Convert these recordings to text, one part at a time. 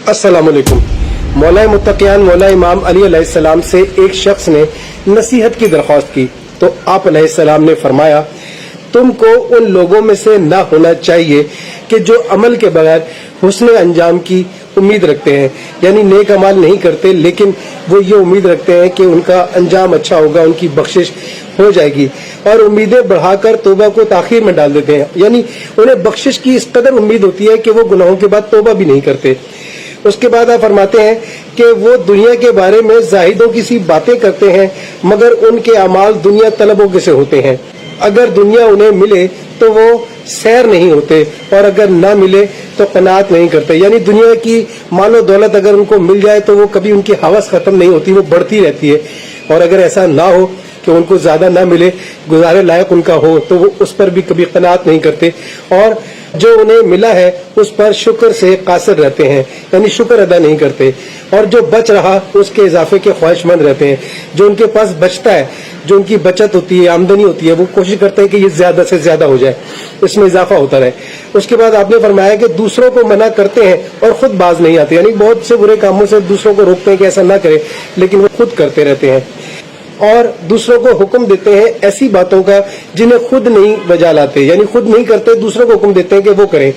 अस्सलाम वालेकुम। मौला मुत्तकियान मौला इमाम अली अलैहिस्सलाम से एक शख्स ने नसीहत की दरख्वास्त की तो आप अलैहिस्सलाम ने फरमाया, तुमको उन लोगों में से ना होना चाहिए कि जो अमल के बगैर हुस्न अंजाम की उम्मीद रखते हैं, यानी नेक अमल नहीं करते लेकिन वो ये उम्मीद रखते हैं कि उनका अंजाम अच्छा होगा, उनकी बख्शिश हो जाएगी, और उम्मीदें बढ़ाकर तौबा को ताखीर में डाल देते हैं। यानी उन्हें बख्शिश की इस कदर उम्मीद होती है कि वो गुनाहों के बाद तौबा भी नहीं करते। उसके बाद आप फरमाते हैं कि वो दुनिया के बारे में जाहिदों की सी बातें करते हैं मगर उनके अमाल दुनिया तलबों के से होते हैं। अगर दुनिया उन्हें मिले तो वो सैर नहीं होते और अगर ना मिले तो कनात नहीं करते। यानी दुनिया की मालो दौलत अगर उनको मिल जाए तो वो कभी उनकी हवस खत्म नहीं होती, वो बढ़ती रहती है। और अगर ऐसा ना हो कि उनको ज्यादा ना मिले, गुजारे लायक उनका हो, तो वो उस पर भी कभी कनात नहीं करते और जो उन्हें मिला है उस पर शुक्र से कासिर रहते हैं, यानी शुक्र अदा नहीं करते। और जो बच रहा उसके इजाफे के ख्वाहिशमंद रहते हैं। जो उनके पास बचता है, जो उनकी बचत होती है, आमदनी होती है, वो कोशिश करते हैं कि ये ज्यादा से ज्यादा हो जाए, इसमें इजाफा होता रहे। उसके बाद आपने फरमाया कि दूसरों को मना करते हैं और खुद बाज नहीं आते, यानी बहुत से बुरे कामों से दूसरों को रोकते हैं कि ऐसा ना करे, लेकिन वो खुद करते रहते हैं। और दूसरों को हुक्म देते हैं ऐसी बातों का जिन्हें खुद नहीं बजा लाते, यानी खुद नहीं करते, दूसरों को हुक्म देते हैं कि वो करें।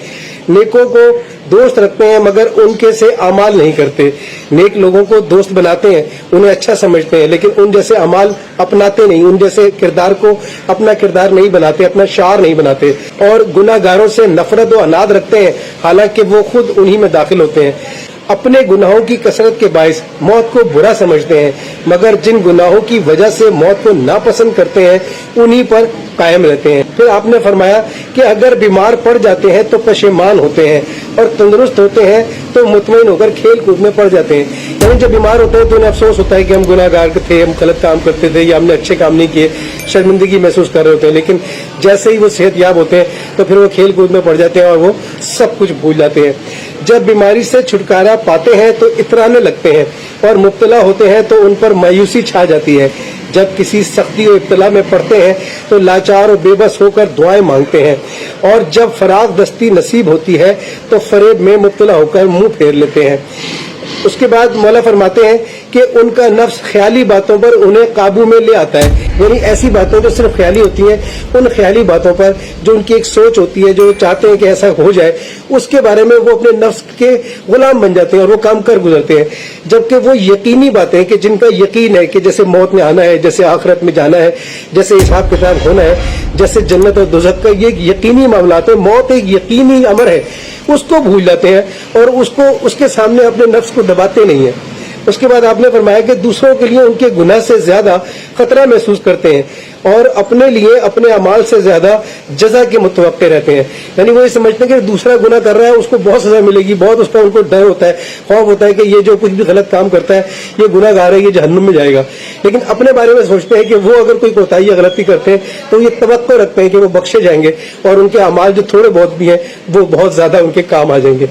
नेकों को दोस्त रखते हैं मगर उनके से अमाल नहीं करते। नेक लोगों को दोस्त बनाते हैं, उन्हें अच्छा समझते हैं, लेकिन उन जैसे अमाल अपनाते नहीं, उन जैसे किरदार को अपना किरदार नहीं बनाते, अपना शार नहीं बनाते। और गुनाहगारों से नफरत व अनाद रखते हैं, हालांकि वो खुद उन्हीं में दाखिल होते हैं। अपने गुनाहों की कसरत के बायस मौत को बुरा समझते हैं मगर जिन गुनाहों की वजह से मौत को नापसंद करते हैं उन्हीं पर कायम रहते हैं। फिर आपने फरमाया कि अगर बीमार पड़ जाते हैं तो पशेमान होते हैं और तंदुरुस्त होते हैं तो मुतमईन होकर खेल कूद में पड़ जाते हैं। यानी जब बीमार होते हैं तो उन्हें अफसोस होता है कि हम गुनाहगार थे, हम गलत काम करते थे या हमने अच्छे काम नहीं किए, शर्मिंदगी महसूस कर रहे होते हैं। लेकिन जैसे ही वो सेहतयाब होते हैं तो फिर वो खेल कूद में पड़ जाते हैं और वो सब कुछ भूल जाते हैं। जब बीमारी से छुटकारा पाते हैं तो इतराने लगते हैं और मुब्तला होते हैं तो उन पर मायूसी छा जाती है। जब किसी सख्ती और इब्तला में पड़ते हैं तो लाचार और बेबस होकर दुआएं मांगते हैं और जब फराग दस्ती नसीब होती है तो फरेब में मुब्तला होकर मुंह फेर लेते हैं। उसके बाद मौला फरमाते हैं कि उनका नफ्स ख्याली बातों पर उन्हें काबू में ले आता है, यानी ऐसी बातें जो सिर्फ ख्याली होती हैं, उन ख्याली बातों पर जो उनकी एक सोच होती है, जो चाहते हैं कि ऐसा हो जाए, उसके बारे में वो अपने नफ्स के गुलाम बन जाते हैं और वो काम कर गुजरते हैं। जबकि वो यकीनी बातें कि जिनका यकीन है कि जैसे मौत में आना है, जैसे आखिरत में जाना है, जैसे हिसाब किताब होना है, जैसे जन्नत और दोज़ख का ये यकीनी मामला है, मौत एक यकीनी अमर है, उसको भूल जाते हैं और उसको उसके सामने अपने नफ्स को दबाते नहीं है। उसके बाद आपने फरमाया कि दूसरों के लिए उनके गुनाह से ज्यादा खतरा महसूस करते हैं और अपने लिए अपने अमाल से ज्यादा जजा के मुतवक्के रहते हैं। यानी वो ये समझते हैं कि दूसरा गुनाह कर रहा है उसको बहुत सजा मिलेगी, बहुत उसका उनको डर होता है, खौफ होता है कि ये जो कुछ भी गलत काम करता है ये गुनाहगार है, ये जहन्नुम में जाएगा। लेकिन अपने बारे में सोचते हैं कि वो अगर कोई कोताही या गलती करते हैं तो ये तवक्को रखते हैं कि वो बख्शे जाएंगे और उनके अमाल जो थोड़े बहुत भी हैं वो बहुत ज्यादा उनके काम आ जाएंगे।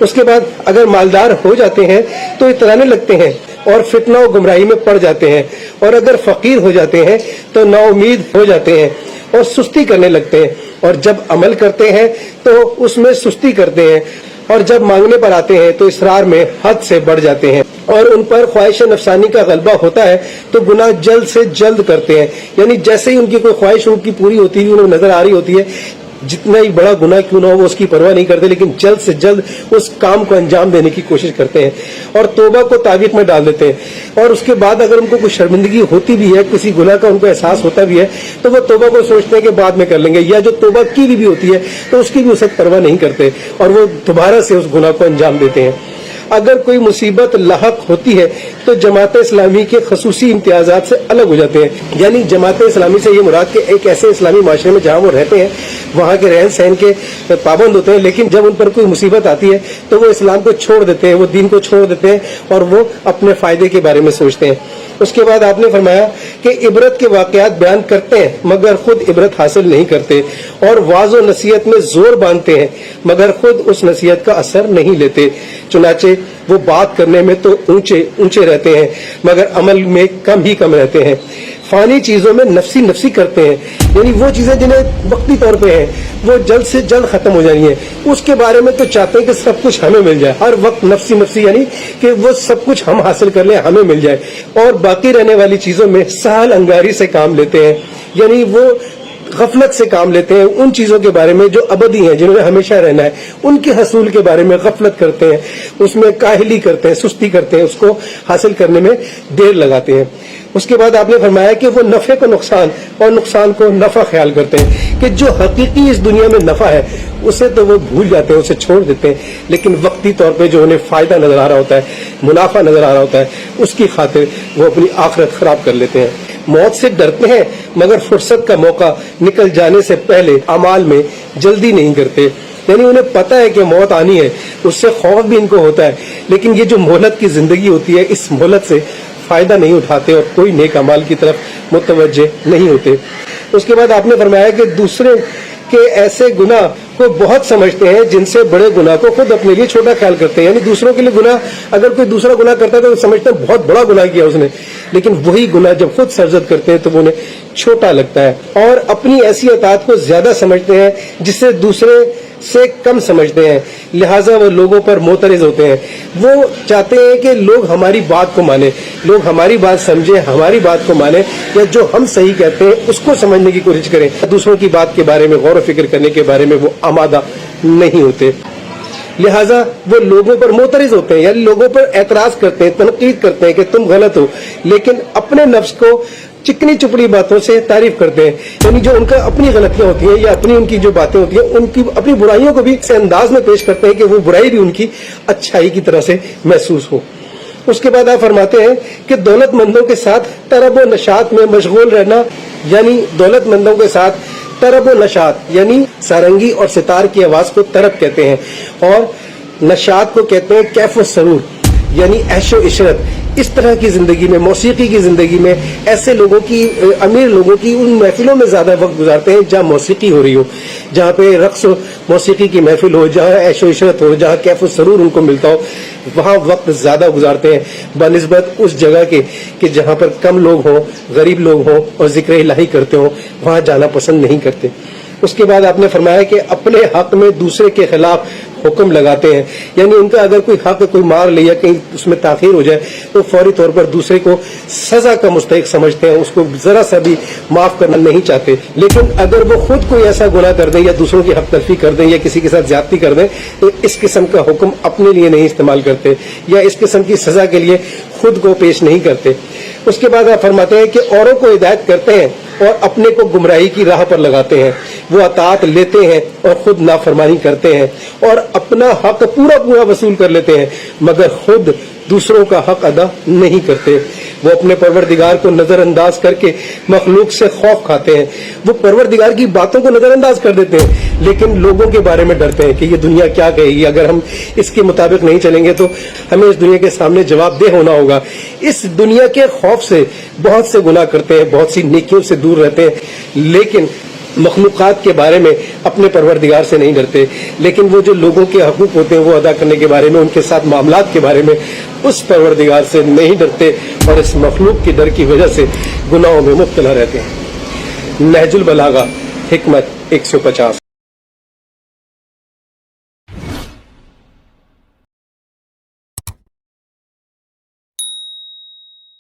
उसके बाद अगर मालदार हो जाते हैं तो इतराने लगते हैं और फितना और गुमराही में पड़ जाते हैं, और अगर फकीर हो जाते हैं तो नाउमीद हो जाते हैं और सुस्ती करने लगते हैं, और जब अमल करते हैं तो उसमें सुस्ती करते हैं, और जब मांगने पर आते हैं तो इसरार में हद से बढ़ जाते हैं और उन पर ख्वाहिश नफसानी का गलबा होता है तो गुनाह जल्द से जल्द करते हैं। यानी जैसे ही उनकी कोई ख्वाहिश उनकी पूरी होती है, उन्हें नजर आ रही होती है, जितना ही बड़ा गुनाह क्यों ना हो वो उसकी परवाह नहीं करते, लेकिन जल्द से जल्द उस काम को अंजाम देने की कोशिश करते हैं और तौबा को ताबीक में डाल देते हैं। और उसके बाद अगर उनको कोई शर्मिंदगी होती भी है, किसी गुनाह का उनको एहसास होता भी है, तो वो तौबा को सोचते हैं कि बाद में कर लेंगे, या जो तौबा की भी होती है तो उसकी भी उसे परवाह नहीं करते और वो दोबारा से उस गुनाह को अंजाम देते हैं। अगर कोई मुसीबत लाहक होती है तो जमात इस्लामी के खसूसी इम्तियाजात से अलग हो जाते हैं। यानी जमात इस्लामी से ये मुराद के एक ऐसे इस्लामी माशरे में जहाँ वो रहते हैं वहाँ के रहन सहन के पाबंद होते हैं, लेकिन जब उन पर कोई मुसीबत आती है तो वो इस्लाम को छोड़ देते हैं, वो दीन को छोड़ देते हैं और वो अपने फायदे के बारे में सोचते हैं। उसके बाद आपने फरमाया कि इबरत के वाकयात बयान करते हैं मगर खुद इबरत हासिल नहीं करते और वाज़ व नसीहत में जोर बांधते हैं मगर खुद उस नसीहत का असर नहीं लेते। चुनाचे وہ بات کرنے میں تو اونچے رہتے ہیں مگر عمل میں کم رہتے ہیں. فانی چیزوں میں نفسی کرتے ہیں, یعنی وہ چیزیں جنہیں وقتی طور پہ ہیں وہ جلد سے جلد ختم ہو جانی ہیں. اس کے بارے میں تو چاہتے ہیں کہ سب کچھ ہمیں مل جائے, ہر وقت نفسی یعنی کہ وہ سب کچھ ہم حاصل کر لیں, ہمیں مل جائے. اور باقی رہنے والی چیزوں میں سہل انگاری سے کام لیتے ہیں, یعنی وہ غفلت سے کام لیتے ہیں. ان چیزوں کے بارے میں جو ابدی ہیں, جنہوں نے ہمیشہ رہنا ہے, ان کے حصول کے بارے میں غفلت کرتے ہیں, اس میں کاہلی کرتے ہیں, سستی کرتے ہیں, اس کو حاصل کرنے میں دیر لگاتے ہیں. اس کے بعد آپ نے فرمایا کہ وہ نفع کو نقصان اور نقصان کو نفع خیال کرتے ہیں, کہ جو حقیقی اس دنیا میں نفع ہے اسے تو وہ بھول جاتے ہیں, اسے چھوڑ دیتے ہیں, لیکن وقتی طور پہ جو انہیں فائدہ نظر آ رہا ہوتا ہے, منافع نظر آ رہا ہوتا ہے, اس کی خاطر وہ اپنی آخرت خراب کر لیتے ہیں. موت سے ڈرتے ہیں مگر فرصت کا موقع نکل جانے سے پہلے اعمال میں جلدی نہیں کرتے, یعنی انہیں پتا ہے کہ موت آنی ہے, اس سے خوف بھی ان کو ہوتا ہے, لیکن یہ جو مہلت کی زندگی ہوتی ہے اس مہلت سے فائدہ نہیں اٹھاتے اور کوئی نیک اعمال کی طرف متوجہ نہیں ہوتے. اس کے بعد آپ نے فرمایا کہ دوسرے کے ایسے گناہ کو بہت سمجھتے ہیں جن سے بڑے گناہ کو خود اپنے لیے چھوٹا خیال کرتے ہیں, یعنی دوسروں کے لیے گناہ, اگر کوئی دوسرا گناہ کرتا ہے تو سمجھتے ہیں بہت بڑا گناہ کیا اس نے, لیکن وہی گناہ جب خود سرزد کرتے ہیں تو وہ انہیں چھوٹا لگتا ہے. اور اپنی ایسی اطاعت کو زیادہ سمجھتے ہیں جسے دوسرے سے کم سمجھتے ہیں, لہٰذا وہ لوگوں پر معترض ہوتے ہیں. وہ چاہتے ہیں کہ لوگ ہماری بات کو مانیں, لوگ ہماری بات سمجھیں, ہماری بات کو مانیں, یا جو ہم صحیح کہتے ہیں اس کو سمجھنے کی کوشش کریں. دوسروں کی بات کے بارے میں غور و فکر کرنے کے بارے میں وہ آمادہ نہیں ہوتے, لہٰذا وہ لوگوں پر معترض ہوتے ہیں, یعنی لوگوں پر اعتراض کرتے ہیں, تنقید کرتے ہیں کہ تم غلط ہو, لیکن اپنے نفس کو چکنی چپڑی باتوں سے تعریف کرتے ہیں, یعنی جو ان کا اپنی غلطیاں ہوتی ہیں یا اپنی ان کی جو باتیں ہوتی ہیں ان کی اپنی برائیوں کو بھی اس انداز میں پیش کرتے ہیں کہ وہ برائی بھی ان کی اچھائی کی طرح سے محسوس ہو. اس کے بعد آپ فرماتے ہیں کہ دولت مندوں کے ساتھ طرب و نشاط میں مشغول رہنا, یعنی دولت مندوں کے ساتھ طرب و نشاط یعنی سارنگی اور ستار کی آواز کو طرب کہتے ہیں, اور نشاط کو کہتے ہیں کیف و سرور یعنی عیش و عشرت. اس طرح کی زندگی میں, موسیقی کی زندگی میں ایسے لوگوں کی, امیر لوگوں کی ان محفلوں میں زیادہ وقت گزارتے ہیں جہاں موسیقی ہو رہی ہو, جہاں پہ رقص و موسیقی کی محفل ہو, جہاں عیش و عشرت ہو, جہاں کیف و سرور ان کو ملتا ہو, وہاں وقت زیادہ گزارتے ہیں بنسبت اس جگہ کے کہ جہاں پر کم لوگ ہوں, غریب لوگ ہوں اور ذکر الہی کرتے ہوں, وہاں جانا پسند نہیں کرتے. اس کے بعد آپ نے فرمایا کہ اپنے حق میں دوسرے کے خلاف حکم لگاتے ہیں, یعنی ان کا اگر کوئی حق کوئی مار لے یا کہیں اس میں تاخیر ہو جائے تو فوری طور پر دوسرے کو سزا کا مستحق سمجھتے ہیں, اس کو ذرا سا بھی معاف کرنا نہیں چاہتے. لیکن اگر وہ خود کوئی ایسا گناہ کر دیں یا دوسروں کی حق تلفی کر دیں یا کسی کے ساتھ زیادتی کر دیں تو اس قسم کا حکم اپنے لیے نہیں استعمال کرتے یا اس قسم کی سزا کے لیے خود کو پیش نہیں کرتے. اس کے بعد آپ فرماتے ہیں کہ اوروں کو ہدایت کرتے ہیں اور اپنے کو گمراہی کی راہ پر لگاتے ہیں. وہ اطاعت لیتے ہیں اور خود نافرمانی کرتے ہیں اور اپنا حق پورا وصول کر لیتے ہیں مگر خود دوسروں کا حق ادا نہیں کرتے. وہ اپنے پروردگار کو نظر انداز کر کے مخلوق سے خوف کھاتے ہیں. وہ پروردگار کی باتوں کو نظر انداز کر دیتے ہیں لیکن لوگوں کے بارے میں ڈرتے ہیں کہ یہ دنیا کیا کہے گی, اگر ہم اس کے مطابق نہیں چلیں گے تو ہمیں اس دنیا کے سامنے جواب دہ ہونا ہوگا. اس دنیا کے خوف سے بہت سے گناہ کرتے ہیں, بہت سی نیکیوں سے دور رہتے ہیں, لیکن مخلوقات کے بارے میں اپنے پروردگار سے نہیں ڈرتے. لیکن وہ جو لوگوں کے حقوق ہوتے ہیں وہ ادا کرنے کے بارے میں, ان کے ساتھ معاملات کے بارے میں اس پروردگار سے نہیں ڈرتے اور اس مخلوق کے ڈر کی وجہ سے گناہوں میں مبتلا رہتے ہیں. نہج البلاغہ حکمت 150.